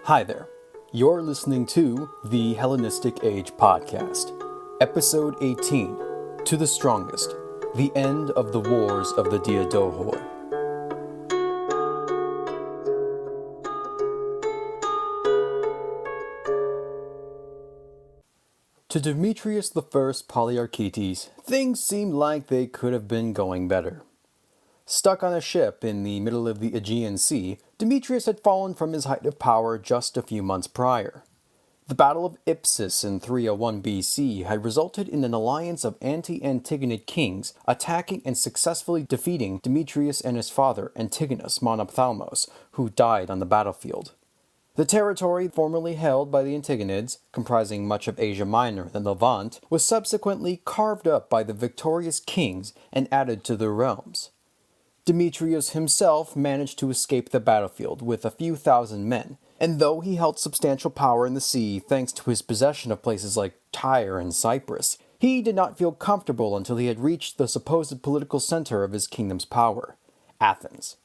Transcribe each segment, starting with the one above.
Hi there. You're listening to the Hellenistic Age Podcast, Episode 18, To the Strongest, The End of the Wars of the Diadochi. To Demetrius I Polyarchetes, things seemed like they could have been going better. Stuck on a ship in the middle of the Aegean Sea, Demetrius had fallen from his height of power just a few months prior. The Battle of Ipsus in 301 BC had resulted in an alliance of anti-Antigonid kings attacking and successfully defeating Demetrius and his father Antigonus Monophthalmos, who died on the battlefield. The territory formerly held by the Antigonids, comprising much of Asia Minor and Levant, was subsequently carved up by the victorious kings and added to their realms. Demetrius himself managed to escape the battlefield with a few thousand men, and though he held substantial power in the sea thanks to his possession of places like Tyre and Cyprus, he did not feel comfortable until he had reached the supposed political center of his kingdom's power, Athens.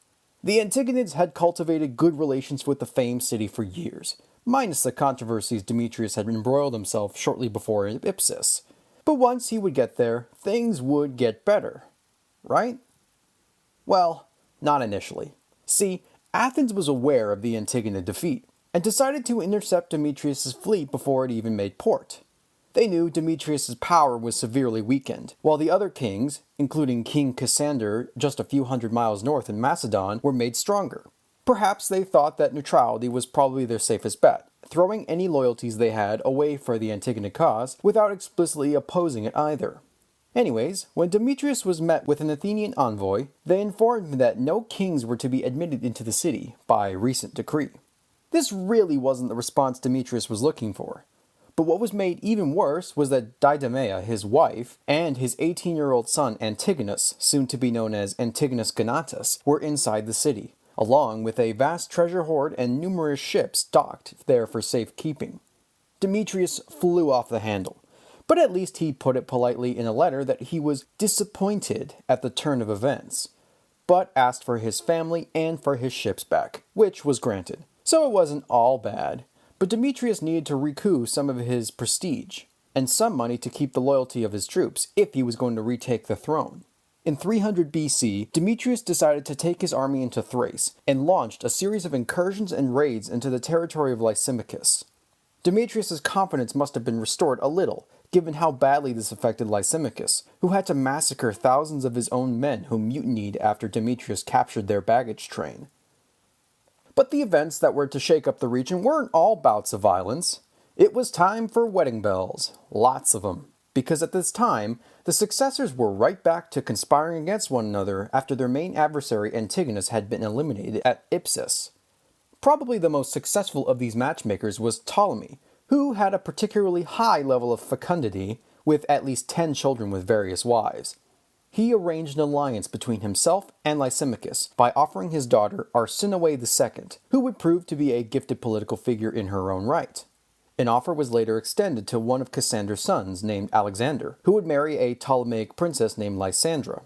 The Antigonids had cultivated good relations with the famed city for years, minus the controversies Demetrius had embroiled himself shortly before Ipsus. But once he would get there, things would get better, right? Well, not initially. See, Athens was aware of the Antigonid defeat, and decided to intercept Demetrius' fleet before it even made port. They knew Demetrius' power was severely weakened, while the other kings, including King Cassander just a few hundred miles north in Macedon, were made stronger. Perhaps they thought that neutrality was probably their safest bet, throwing any loyalties they had away for the Antigonid cause without explicitly opposing it either. Anyways, when Demetrius was met with an Athenian envoy, they informed him that no kings were to be admitted into the city by recent decree. This really wasn't the response Demetrius was looking for. But what was made even worse was that Diadochi, his wife, and his 18-year-old son Antigonus, soon to be known as Antigonus Gonatas, were inside the city, along with a vast treasure hoard and numerous ships docked there for safekeeping. Demetrius flew off the handle. But at least he put it politely in a letter that he was disappointed at the turn of events, but asked for his family and for his ships back, which was granted. So it wasn't all bad, but Demetrius needed to recoup some of his prestige, and some money to keep the loyalty of his troops if he was going to retake the throne. In 300 BC, Demetrius decided to take his army into Thrace, and launched a series of incursions and raids into the territory of Lysimachus. Demetrius' confidence must have been restored a little, given how badly this affected Lysimachus, who had to massacre thousands of his own men who mutinied after Demetrius captured their baggage train. But the events that were to shake up the region weren't all bouts of violence. It was time for wedding bells, lots of them, because at this time, the Successors were right back to conspiring against one another after their main adversary Antigonus had been eliminated at Ipsus. Probably the most successful of these matchmakers was Ptolemy, who had a particularly high level of fecundity, with at least 10 children with various wives. He arranged an alliance between himself and Lysimachus by offering his daughter Arsinoe II, who would prove to be a gifted political figure in her own right. An offer was later extended to one of Cassander's sons named Alexander, who would marry a Ptolemaic princess named Lysandra.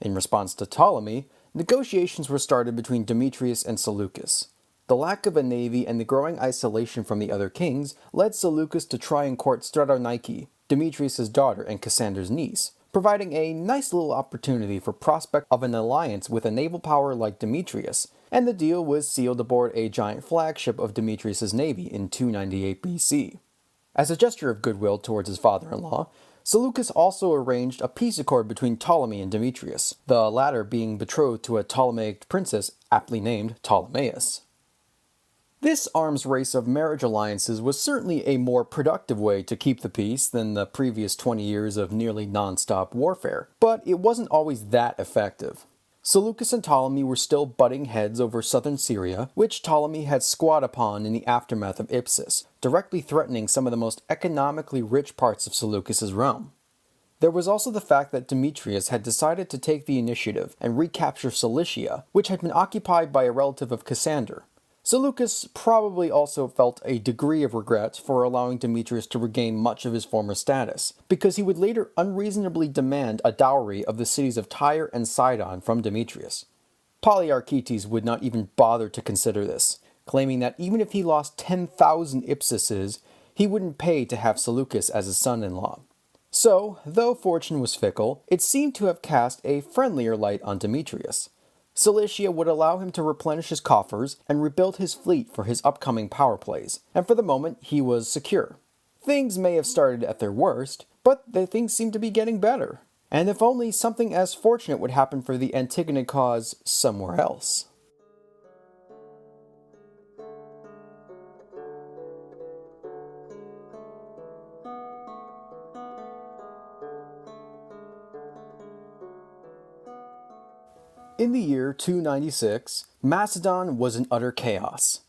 In response to Ptolemy, negotiations were started between Demetrius and Seleucus. The lack of a navy and the growing isolation from the other kings led Seleucus to try and court Stratonice, Demetrius' daughter and Cassander's niece, providing a nice little opportunity for prospect of an alliance with a naval power like Demetrius, and the deal was sealed aboard a giant flagship of Demetrius' navy in 298 BC. As a gesture of goodwill towards his father-in-law, Seleucus also arranged a peace accord between Ptolemy and Demetrius, the latter being betrothed to a Ptolemaic princess aptly named Ptolemaeus. This arms race of marriage alliances was certainly a more productive way to keep the peace than the previous 20 years of nearly non-stop warfare, but it wasn't always that effective. Seleucus and Ptolemy were still butting heads over southern Syria, which Ptolemy had squat upon in the aftermath of Ipsus, directly threatening some of the most economically rich parts of Seleucus' realm. There was also the fact that Demetrius had decided to take the initiative and recapture Cilicia, which had been occupied by a relative of Cassander. Seleucus probably also felt a degree of regret for allowing Demetrius to regain much of his former status, because he would later unreasonably demand a dowry of the cities of Tyre and Sidon from Demetrius. Polyarchetes would not even bother to consider this, claiming that even if he lost 10,000 Ipsuses, he wouldn't pay to have Seleucus as his son-in-law. So, though fortune was fickle, it seemed to have cast a friendlier light on Demetrius. Cilicia would allow him to replenish his coffers and rebuild his fleet for his upcoming power plays, and for the moment he was secure. Things may have started at their worst, but things seemed to be getting better. And if only something as fortunate would happen for the Antigonid cause somewhere else. In the year 296, Macedon was in utter chaos.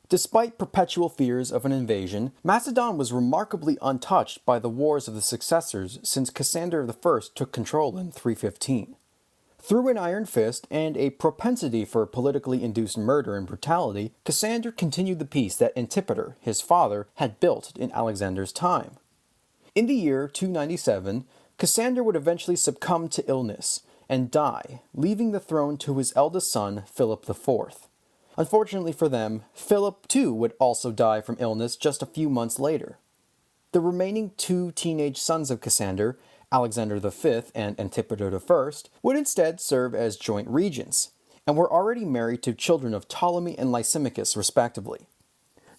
Despite perpetual fears of an invasion, Macedon was remarkably untouched by the wars of the Successors since Cassander I took control in 315. Through an iron fist and a propensity for politically induced murder and brutality, Cassander continued the peace that Antipater, his father, had built in Alexander's time. In the year 297, Cassander would eventually succumb to illness and die, leaving the throne to his eldest son, Philip IV. Unfortunately for them, Philip too would also die from illness just a few months later. The remaining two teenage sons of Cassander, Alexander V and Antipater I, would instead serve as joint regents, and were already married to children of Ptolemy and Lysimachus respectively.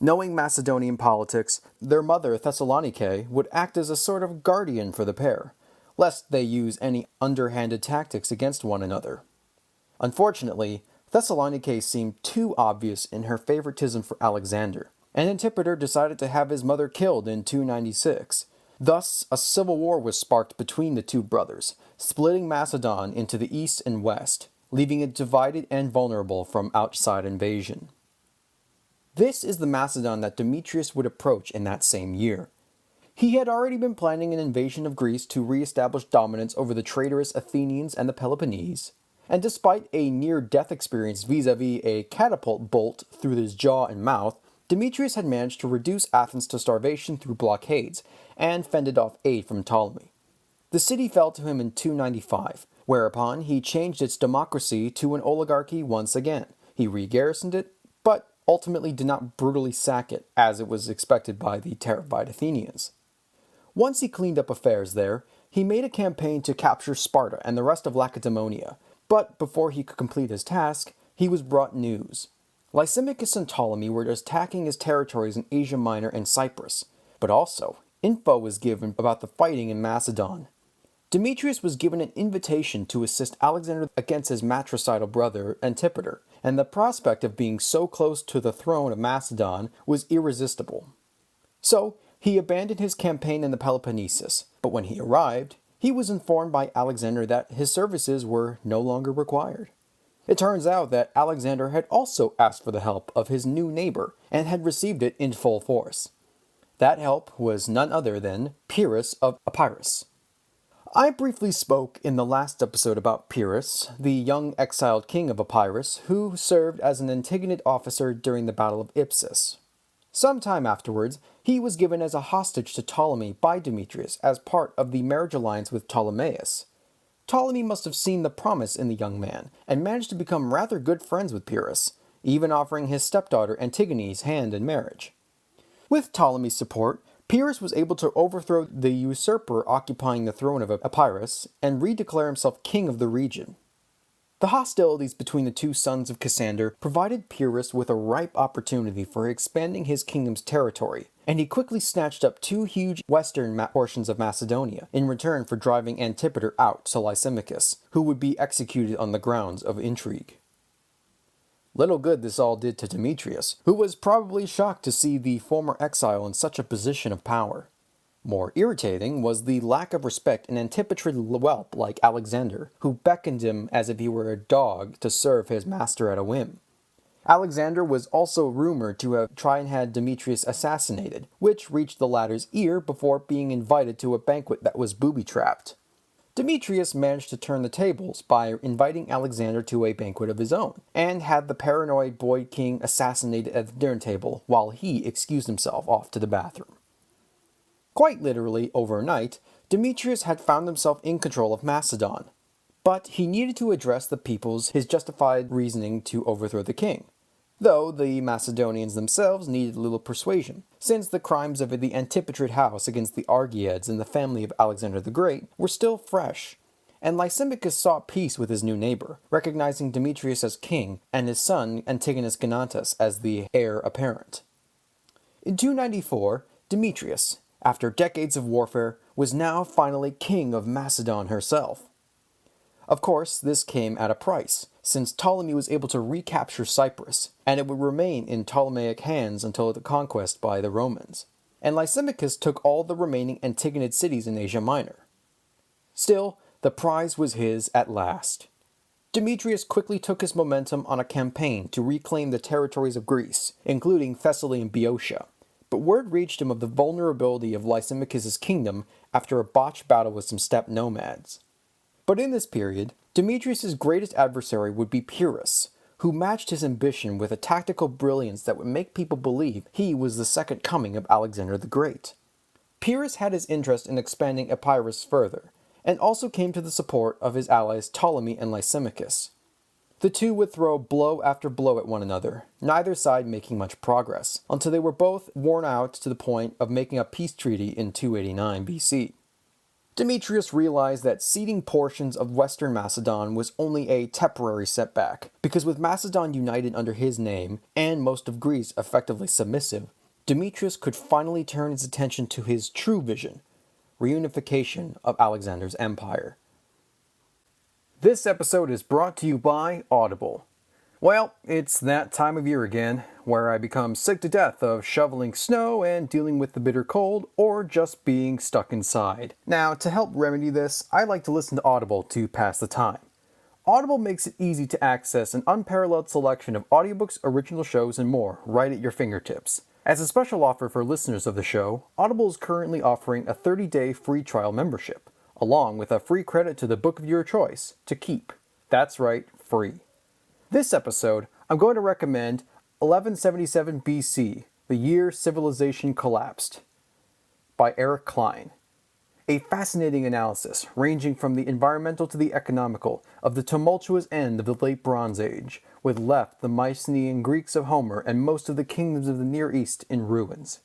Knowing Macedonian politics, their mother Thessalonike would act as a sort of guardian for the pair, lest they use any underhanded tactics against one another. Unfortunately, Thessalonike seemed too obvious in her favoritism for Alexander, and Antipater decided to have his mother killed in 296. Thus, a civil war was sparked between the two brothers, splitting Macedon into the east and west, leaving it divided and vulnerable from outside invasion. This is the Macedon that Demetrius would approach in that same year. He had already been planning an invasion of Greece to re-establish dominance over the traitorous Athenians and the Peloponnese, and despite a near-death experience vis-a-vis a catapult bolt through his jaw and mouth, Demetrius had managed to reduce Athens to starvation through blockades, and fended off aid from Ptolemy. The city fell to him in 295, whereupon he changed its democracy to an oligarchy once again. He re-garrisoned it, but ultimately did not brutally sack it, as it was expected by the terrified Athenians. Once he cleaned up affairs there, he made a campaign to capture Sparta and the rest of Lacedaemonia, but before he could complete his task, he was brought news. Lysimachus and Ptolemy were attacking his territories in Asia Minor and Cyprus, but also, info was given about the fighting in Macedon. Demetrius was given an invitation to assist Alexander against his matricidal brother Antipater, and the prospect of being so close to the throne of Macedon was irresistible. So, he abandoned his campaign in the Peloponnesus, but when he arrived, he was informed by Alexander that his services were no longer required. It turns out that Alexander had also asked for the help of his new neighbor, and had received it in full force. That help was none other than Pyrrhus of Epirus. I briefly spoke in the last episode about Pyrrhus, the young exiled king of Epirus, who served as an Antigonid officer during the Battle of Ipsus. Sometime afterwards, he was given as a hostage to Ptolemy by Demetrius as part of the marriage alliance with Ptolemaeus. Ptolemy must have seen the promise in the young man, and managed to become rather good friends with Pyrrhus, even offering his stepdaughter Antigone's hand in marriage. With Ptolemy's support, Pyrrhus was able to overthrow the usurper occupying the throne of Epirus, and redeclare himself king of the region. The hostilities between the two sons of Cassander provided Pyrrhus with a ripe opportunity for expanding his kingdom's territory, and he quickly snatched up two huge western portions of Macedonia in return for driving Antipater out to Lysimachus, who would be executed on the grounds of intrigue. Little good this all did to Demetrius, who was probably shocked to see the former exile in such a position of power. More irritating was the lack of respect an Antipatrid whelp like Alexander, who beckoned him as if he were a dog to serve his master at a whim. Alexander was also rumored to have tried and had Demetrius assassinated, which reached the latter's ear before being invited to a banquet that was booby-trapped. Demetrius managed to turn the tables by inviting Alexander to a banquet of his own, and had the paranoid boy king assassinated at the dinner table while he excused himself off to the bathroom. Quite literally, overnight, Demetrius had found himself in control of Macedon. But he needed to address the people's his justified reasoning to overthrow the king. though the Macedonians themselves needed little persuasion, since the crimes of the Antipatrid house against the Argeads and the family of Alexander the Great were still fresh, and Lysimachus sought peace with his new neighbor, recognizing Demetrius as king and his son Antigonus Gonatas as the heir apparent. In 294, Demetrius, after decades of warfare, was now finally king of Macedon herself. Of course, this came at a price, since Ptolemy was able to recapture Cyprus, and it would remain in Ptolemaic hands until the conquest by the Romans. And Lysimachus took all the remaining Antigonid cities in Asia Minor. Still, the prize was his at last. Demetrius quickly took his momentum on a campaign to reclaim the territories of Greece, including Thessaly and Boeotia, but word reached him of the vulnerability of Lysimachus's kingdom after a botched battle with some steppe nomads. But in this period, Demetrius's greatest adversary would be Pyrrhus, who matched his ambition with a tactical brilliance that would make people believe he was the second coming of Alexander the Great. Pyrrhus had his interest in expanding Epirus further, and also came to the support of his allies Ptolemy and Lysimachus. The two would throw blow after blow at one another, neither side making much progress, until they were both worn out to the point of making a peace treaty in 289 BC. Demetrius realized that ceding portions of western Macedon was only a temporary setback, because with Macedon united under his name, and most of Greece effectively submissive, Demetrius could finally turn his attention to his true vision, reunification of Alexander's empire. This episode is brought to you by Audible. Well, it's that time of year again, where I become sick to death of shoveling snow and dealing with the bitter cold, or just being stuck inside. Now, to help remedy this, I like to listen to Audible to pass the time. Audible makes it easy to access an unparalleled selection of audiobooks, original shows, and more right at your fingertips. As a special offer for listeners of the show, Audible is currently offering a 30-day free trial membership, along with a free credit to the book of your choice to keep. That's right, free. This episode, I'm going to recommend 1177 BC, The Year Civilization Collapsed, by Eric Klein. A fascinating analysis, ranging from the environmental to the economical, of the tumultuous end of the Late Bronze Age, with left the Mycenaean Greeks of Homer and most of the kingdoms of the Near East in ruins.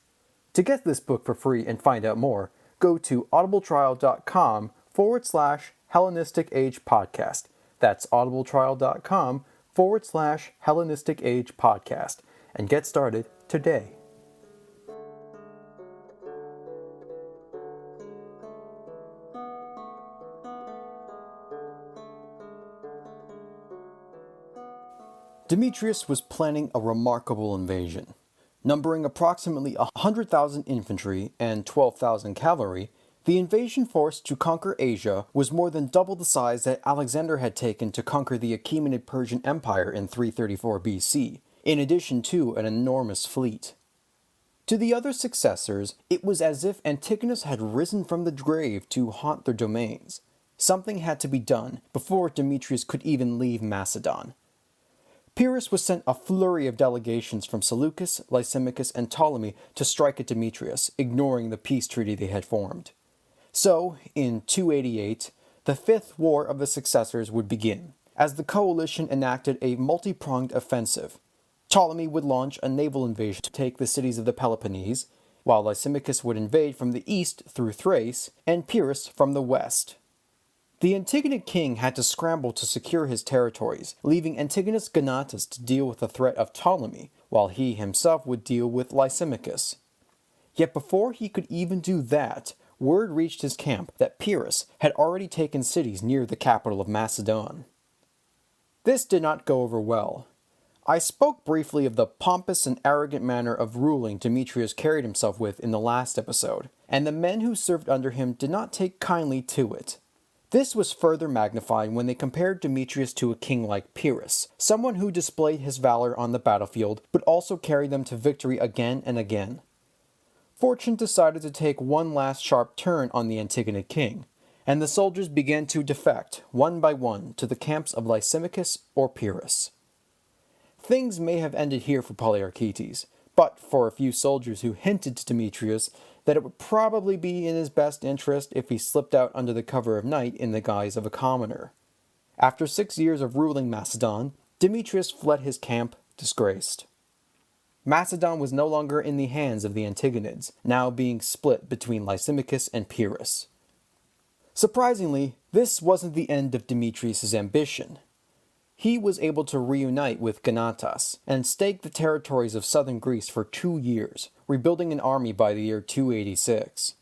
To get this book for free and find out more, go to audibletrial.com/Hellenistic Age Podcast. That's audibletrial.com/Hellenistic Age Podcast. And get started today. Demetrius was planning a remarkable invasion. Numbering approximately 100,000 infantry and 12,000 cavalry, the invasion force to conquer Asia was more than double the size that Alexander had taken to conquer the Achaemenid Persian Empire in 334 BC, in addition to an enormous fleet. To the other successors, it was as if Antigonus had risen from the grave to haunt their domains. Something had to be done before Demetrius could even leave Macedon. Pyrrhus was sent a flurry of delegations from Seleucus, Lysimachus, and Ptolemy to strike at Demetrius, ignoring the peace treaty they had formed. So, in 288, the Fifth War of the Successors would begin, as the coalition enacted a multi-pronged offensive. Ptolemy would launch a naval invasion to take the cities of the Peloponnese, while Lysimachus would invade from the east through Thrace, and Pyrrhus from the west. The Antigonid king had to scramble to secure his territories, leaving Antigonus Gonatas to deal with the threat of Ptolemy, while he himself would deal with Lysimachus. Yet before he could even do that, word reached his camp that Pyrrhus had already taken cities near the capital of Macedon. This did not go over well. I spoke briefly of the pompous and arrogant manner of ruling Demetrius carried himself with in the last episode, and the men who served under him did not take kindly to it. This was further magnified when they compared Demetrius to a king like Pyrrhus, someone who displayed his valor on the battlefield, but also carried them to victory again and again. Fortune decided to take one last sharp turn on the Antigonid king, and the soldiers began to defect, one by one, to the camps of Lysimachus or Pyrrhus. Things may have ended here for Polyarchetes, but for a few soldiers who hinted to Demetrius that it would probably be in his best interest if he slipped out under the cover of night in the guise of a commoner. After 6 years of ruling Macedon, Demetrius fled his camp disgraced. Macedon was no longer in the hands of the Antigonids, now being split between Lysimachus and Pyrrhus. Surprisingly, this wasn't the end of Demetrius' ambition. He was able to reunite with Gonatas and stake the territories of southern Greece for 2 years, rebuilding an army by the year 286.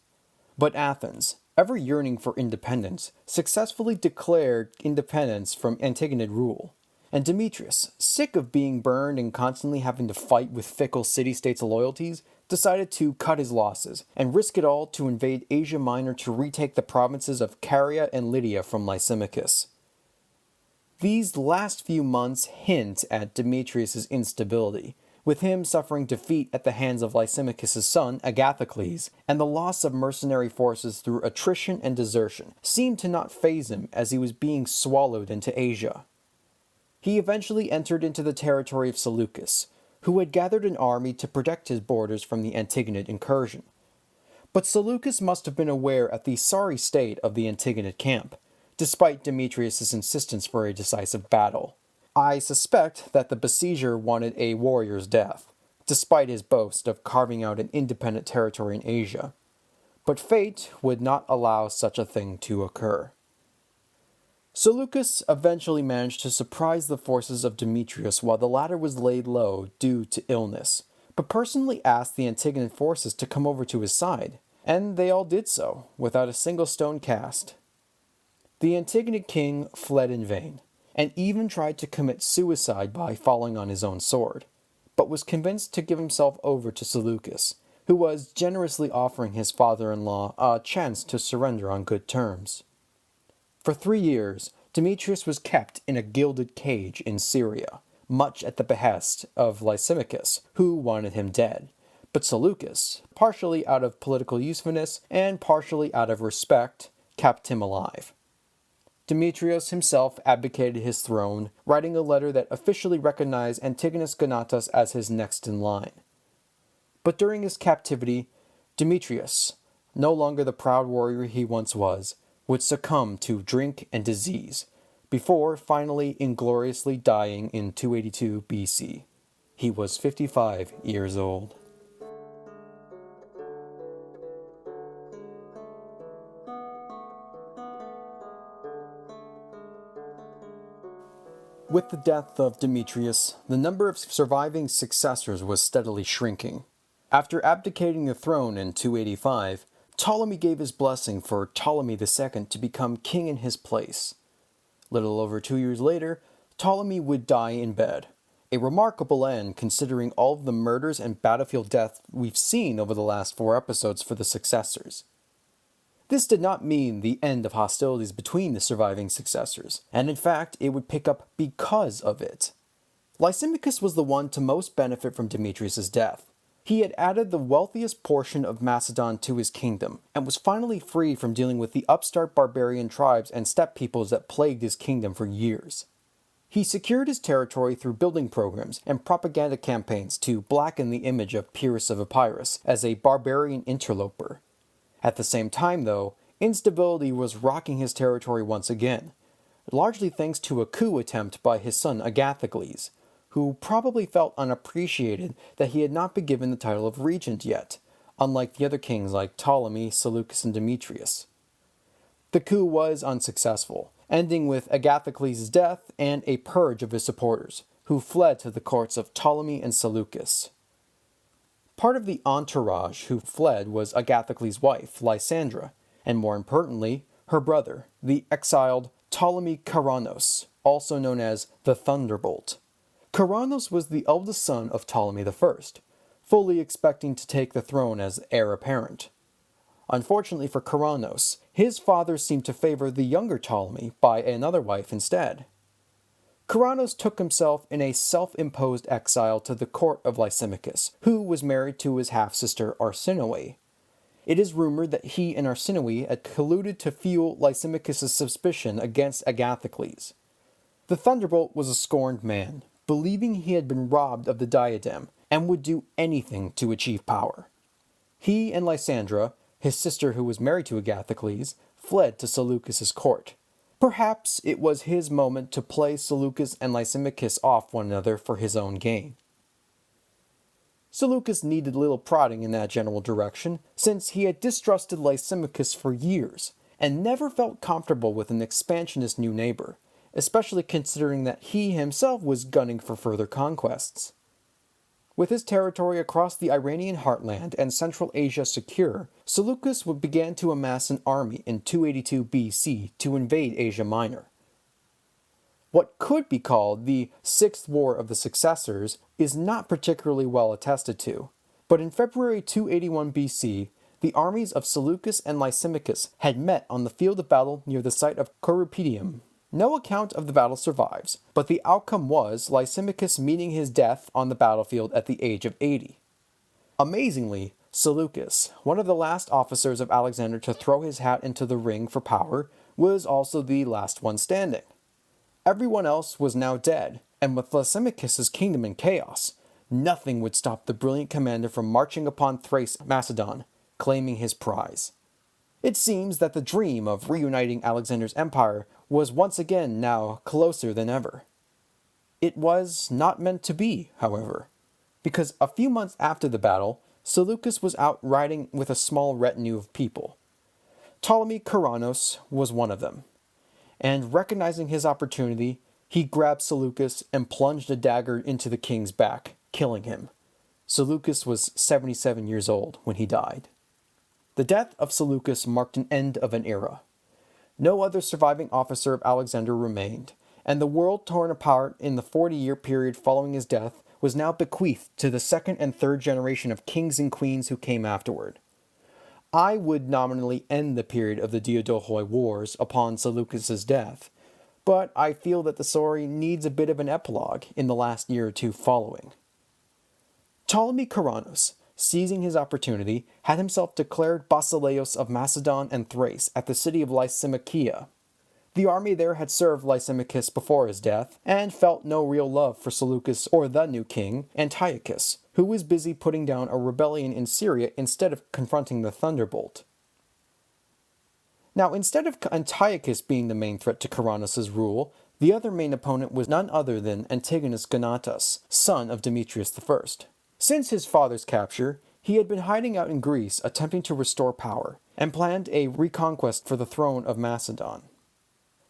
But Athens, ever yearning for independence, successfully declared independence from Antigonid rule. And Demetrius, sick of being burned and constantly having to fight with fickle city-states' loyalties, decided to cut his losses and risk it all to invade Asia Minor to retake the provinces of Caria and Lydia from Lysimachus. These last few months hint at Demetrius' instability, with him suffering defeat at the hands of Lysimachus' son, Agathocles, and the loss of mercenary forces through attrition and desertion seemed to not faze him as he was being swallowed into Asia. He eventually entered into the territory of Seleucus, who had gathered an army to protect his borders from the Antigonid incursion. But Seleucus must have been aware at the sorry state of the Antigonid camp, despite Demetrius' insistence for a decisive battle. I suspect that the besieger wanted a warrior's death, despite his boast of carving out an independent territory in Asia. But fate would not allow such a thing to occur. Seleucus eventually managed to surprise the forces of Demetrius while the latter was laid low due to illness, but personally asked the Antigonid forces to come over to his side, and they all did so, without a single stone cast. The Antigonid king fled in vain, and even tried to commit suicide by falling on his own sword, but was convinced to give himself over to Seleucus, who was generously offering his father-in-law a chance to surrender on good terms. For 3 years, Demetrius was kept in a gilded cage in Syria, much at the behest of Lysimachus, who wanted him dead. But Seleucus, partially out of political usefulness and partially out of respect, kept him alive. Demetrius himself abdicated his throne, writing a letter that officially recognized Antigonus Gonatas as his next in line. But during his captivity, Demetrius, no longer the proud warrior he once was, would succumb to drink and disease, before finally ingloriously dying in 282 BC. He was 55 years old. With the death of Demetrius, the number of surviving successors was steadily shrinking. After abdicating the throne in 285, Ptolemy gave his blessing for Ptolemy II to become king in his place. Little over 2 years later, Ptolemy would die in bed, a remarkable end considering all of the murders and battlefield death we've seen over the last 4 episodes for the successors. This did not mean the end of hostilities between the surviving successors, and in fact it would pick up because of it. Lysimachus was the one to most benefit from Demetrius' death. He had added the wealthiest portion of Macedon to his kingdom, and was finally free from dealing with the upstart barbarian tribes and steppe peoples that plagued his kingdom for years. He secured his territory through building programs and propaganda campaigns to blacken the image of Pyrrhus of Epirus as a barbarian interloper. At the same time, though, instability was rocking his territory once again, largely thanks to a coup attempt by his son Agathocles, who probably felt unappreciated that he had not been given the title of regent yet, unlike the other kings like Ptolemy, Seleucus, and Demetrius. The coup was unsuccessful, ending with Agathocles' death and a purge of his supporters, who fled to the courts of Ptolemy and Seleucus. Part of the entourage who fled was Agathocles' wife, Lysandra, and more importantly, her brother, the exiled Ptolemy Karanos, also known as the Thunderbolt. Karanos was the eldest son of Ptolemy I, fully expecting to take the throne as heir apparent. Unfortunately for Karanos, his father seemed to favor the younger Ptolemy by another wife instead. Karanos took himself in a self-imposed exile to the court of Lysimachus, who was married to his half-sister Arsinoe. It is rumored that he and Arsinoe had colluded to fuel Lysimachus' suspicion against Agathocles. The Thunderbolt was a scorned man, believing he had been robbed of the diadem, and would do anything to achieve power. He and Lysandra, his sister who was married to Agathocles, fled to Seleucus' court, Perhaps it was his moment to play Seleucus and Lysimachus off one another for his own gain. Seleucus needed little prodding in that general direction, since he had distrusted Lysimachus for years, and never felt comfortable with an expansionist new neighbor, especially considering that he himself was gunning for further conquests. With his territory across the Iranian heartland and Central Asia secure, Seleucus began to amass an army in 282 BC to invade Asia Minor. What could be called the Sixth War of the Successors is not particularly well attested to, but in February 281 BC, the armies of Seleucus and Lysimachus had met on the field of battle near the site of Corupedium. No account of the battle survives, but the outcome was Lysimachus meeting his death on the battlefield at the age of 80. Amazingly, Seleucus, one of the last officers of Alexander to throw his hat into the ring for power, was also the last one standing. Everyone else was now dead, and with Lysimachus's kingdom in chaos, nothing would stop the brilliant commander from marching upon Thrace, Macedon, claiming his prize. It seems that the dream of reuniting Alexander's empire was once again now closer than ever. It was not meant to be, however, because a few months after the battle, Seleucus was out riding with a small retinue of people. Ptolemy Keranos was one of them, and recognizing his opportunity, he grabbed Seleucus and plunged a dagger into the king's back, killing him. Seleucus was 77 years old when he died. The death of Seleucus marked an end of an era. No other surviving officer of Alexander remained, and the world torn apart in the 40-year period following his death was now bequeathed to the second and third generation of kings and queens who came afterward. I would nominally end the period of the Diadochi Wars upon Seleucus' death, but I feel that the story needs a bit of an epilogue in the last year or two following. Ptolemy Keranos, seizing his opportunity, had himself declared Basileus of Macedon and Thrace at the city of Lysimachia. The army there had served Lysimachus before his death, and felt no real love for Seleucus or the new king, Antiochus, who was busy putting down a rebellion in Syria instead of confronting the Thunderbolt. Now, instead of Antiochus being the main threat to Keranos' rule, the other main opponent was none other than Antigonus Gonatas, son of Demetrius I. Since his father's capture, he had been hiding out in Greece attempting to restore power, and planned a reconquest for the throne of Macedon.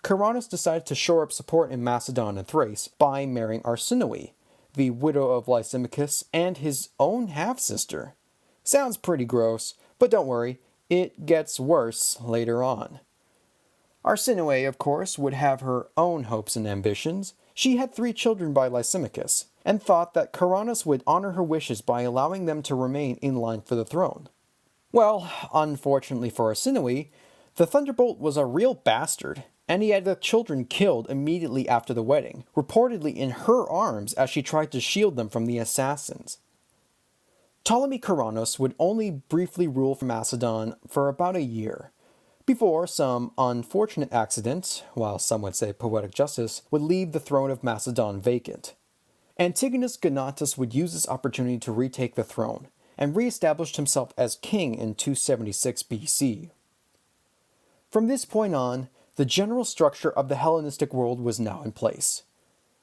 Keranos decided to shore up support in Macedon and Thrace by marrying Arsinoe, the widow of Lysimachus and his own half-sister. Sounds pretty gross, but don't worry, it gets worse later on. Arsinoe, of course, would have her own hopes and ambitions. She had 3 children by Lysimachus, and thought that Keranos would honor her wishes by allowing them to remain in line for the throne. Well, unfortunately for Arsinoe, the Thunderbolt was a real bastard, and he had the children killed immediately after the wedding, reportedly in her arms as she tried to shield them from the assassins. Ptolemy Keranos would only briefly rule from Macedon for about a year, before some unfortunate accident, while some would say poetic justice, would leave the throne of Macedon vacant. Antigonus Gonatas would use this opportunity to retake the throne, and re-established himself as king in 276 BC. From this point on, the general structure of the Hellenistic world was now in place.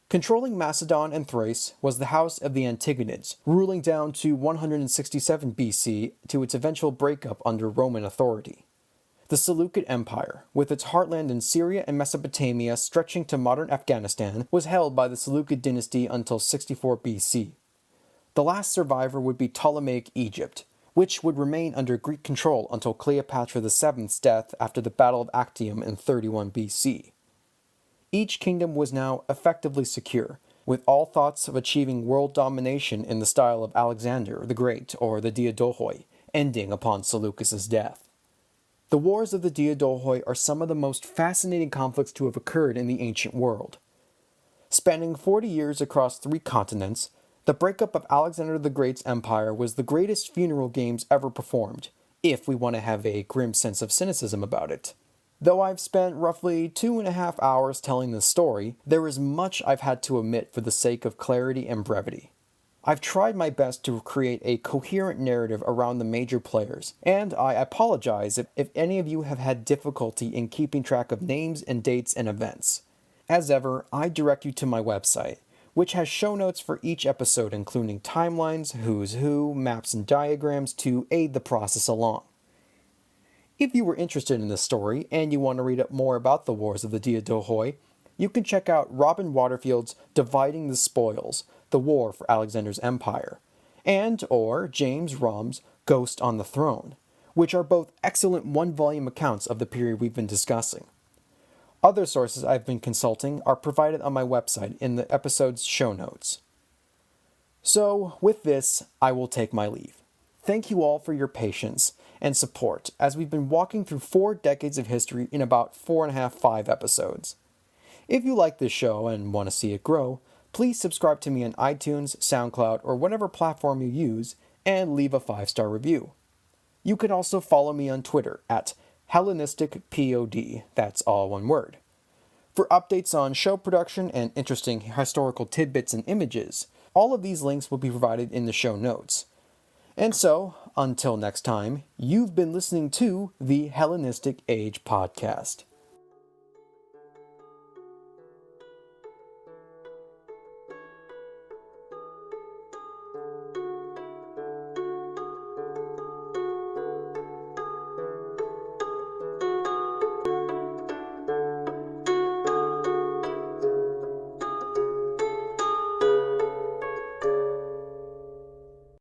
Controlling Macedon and Thrace was the house of the Antigonids, ruling down to 167 BC to its eventual breakup under Roman authority. The Seleucid Empire, with its heartland in Syria and Mesopotamia stretching to modern Afghanistan, was held by the Seleucid dynasty until 64 BC. The last survivor would be Ptolemaic Egypt, which would remain under Greek control until Cleopatra VII's death after the Battle of Actium in 31 BC. Each kingdom was now effectively secure, with all thoughts of achieving world domination in the style of Alexander the Great or the Diadochi, ending upon Seleucus' death. The wars of the Diadochi are some of the most fascinating conflicts to have occurred in the ancient world. Spanning 40 years across 3 continents, the breakup of Alexander the Great's empire was the greatest funeral games ever performed, if we want to have a grim sense of cynicism about it. Though I've spent roughly 2.5 hours telling this story, there is much I've had to omit for the sake of clarity and brevity. I've tried my best to create a coherent narrative around the major players, and I apologize if any of you have had difficulty in keeping track of names and dates and events. As ever, I direct you to my website, which has show notes for each episode including timelines, who's who, maps and diagrams to aid the process along. If you were interested in this story and you want to read up more about the Wars of the Diadochi, you can check out Robin Waterfield's Dividing the Spoils, The War for Alexander's Empire, and or James Romm's Ghost on the Throne, which are both excellent one-volume accounts of the period we've been discussing. Other sources I've been consulting are provided on my website in the episode's show notes. So, with this, I will take my leave. Thank you all for your patience and support as we've been walking through 4 decades of history in about 4.5-5 episodes. If you like this show and want to see it grow, please subscribe to me on iTunes, SoundCloud, or whatever platform you use, and leave a 5-star review. You can also follow me on Twitter at Hellenistic POD, that's all one word. For updates on show production and interesting historical tidbits and images, all of these links will be provided in the show notes. And so, until next time, you've been listening to the Hellenistic Age Podcast.